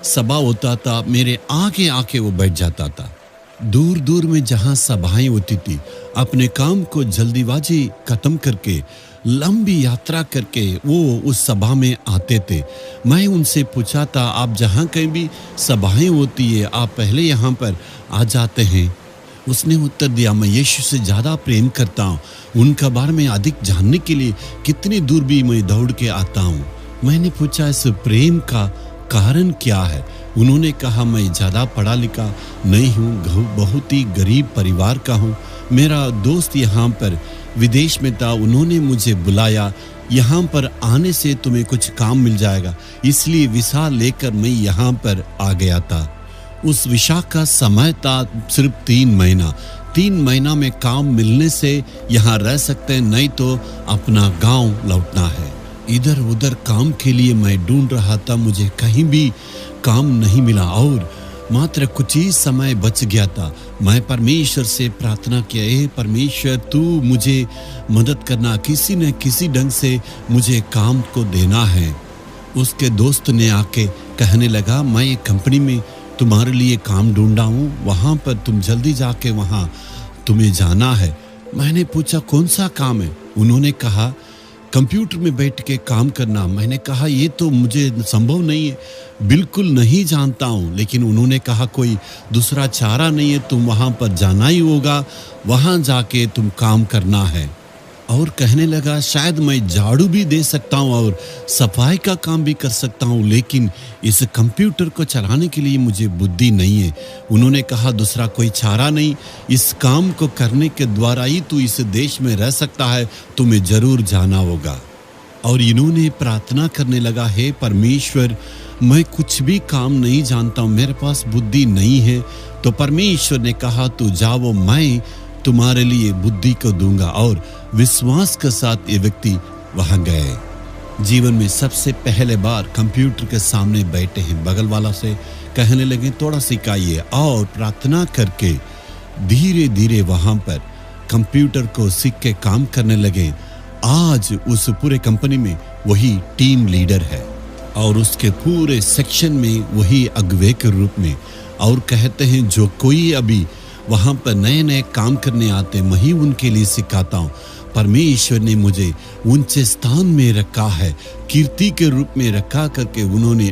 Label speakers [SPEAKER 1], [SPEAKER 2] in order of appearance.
[SPEAKER 1] सभा होता था, मेरे आगे आके वो बैठ जाता था। दूर दूर में जहाँ सभाएं होती थी, अपने काम को जल्दीबाजी खत्म करके लंबी यात्रा करके वो उस सभा में आते थे। मैं उनसे पूछा था, आप जहाँ कहीं भी सभाएं होती है आप पहले यहाँ पर आ जाते हैं? उसने उत्तर दिया, मैं यीशु से ज़्यादा प्रेम करता हूँ, उनका बारे में अधिक जानने के लिए कितनी दूर भी मैं दौड़ के आता हूँ। मैंने पूछा, इस प्रेम का कारण क्या है? उन्होंने कहा, मैं ज़्यादा पढ़ा लिखा नहीं हूँ, बहुत ही गरीब परिवार का हूँ। मेरा दोस्त यहाँ पर विदेश में था, उन्होंने मुझे बुलाया, यहाँ पर आने से तुम्हें कुछ काम मिल जाएगा, इसलिए वीसा लेकर मैं यहाँ पर आ गया था। उस वीसा का समय था सिर्फ 3 महीना। 3 महीना में काम मिलने से यहाँ रह सकते हैं, नहीं तो अपना गांव लौटना है। इधर उधर काम के लिए मैं ढूंढ रहा था, मुझे कहीं भी काम नहीं मिला और मात्र कुछ ही समय बच गया था। मैं परमेश्वर से प्रार्थना किया, हे परमेश्वर तू मुझे मदद करना, किसी न किसी ढंग से मुझे काम को देना है। उसके दोस्त ने आके कहने लगा, मैं एक कंपनी में तुम्हारे लिए काम ढूंढा हूँ, वहाँ पर तुम जल्दी जाके वहाँ तुम्हें जाना है। मैंने पूछा, कौन सा काम है? उन्होंने कहा, कंप्यूटर में बैठ के काम करना। मैंने कहा, ये तो मुझे संभव नहीं है, बिल्कुल नहीं जानता हूँ। लेकिन उन्होंने कहा, कोई दूसरा चारा नहीं है, तुम वहाँ पर जाना ही होगा, वहाँ जाके तुम काम करना है। और कहने लगा, शायद मैं झाड़ू भी दे सकता हूँ और सफाई का काम भी कर सकता हूँ, लेकिन इस कंप्यूटर को चलाने के लिए मुझे बुद्धि नहीं है। उन्होंने कहा, दूसरा कोई चारा नहीं, इस काम को करने के द्वारा ही तू इस देश में रह सकता है, तुम्हें जरूर जाना होगा। और इन्होंने प्रार्थना करने लगा, हे परमेश्वर मैं कुछ भी काम नहीं जानता हूँ, मेरे पास बुद्धि नहीं है। तो परमेश्वर ने कहा, तू जाओ, मैं तुम्हारे लिए बुद्धि को दूंगा। और विश्वास के साथ ये व्यक्ति वहां गए। जीवन में सबसे पहले बार कंप्यूटर के सामने बैठे हैं, बगल वाला से कहने लगे, थोड़ा सिखाइए। और प्रार्थना करके धीरे धीरे वहां पर कंप्यूटर को सीख के काम करने लगे। आज उस पूरे कंपनी में वही टीम लीडर है और उसके पूरे सेक्शन में वही अगुवे के रूप में। और कहते हैं, जो कोई अभी वहां पर नए नए काम करने आते, मैं ही उनके लिए सिखाता हूँ। परमेश्वर ने मुझे ऊंचे स्थान में रखा है, कीर्ति के रूप में रखा करके उन्होंने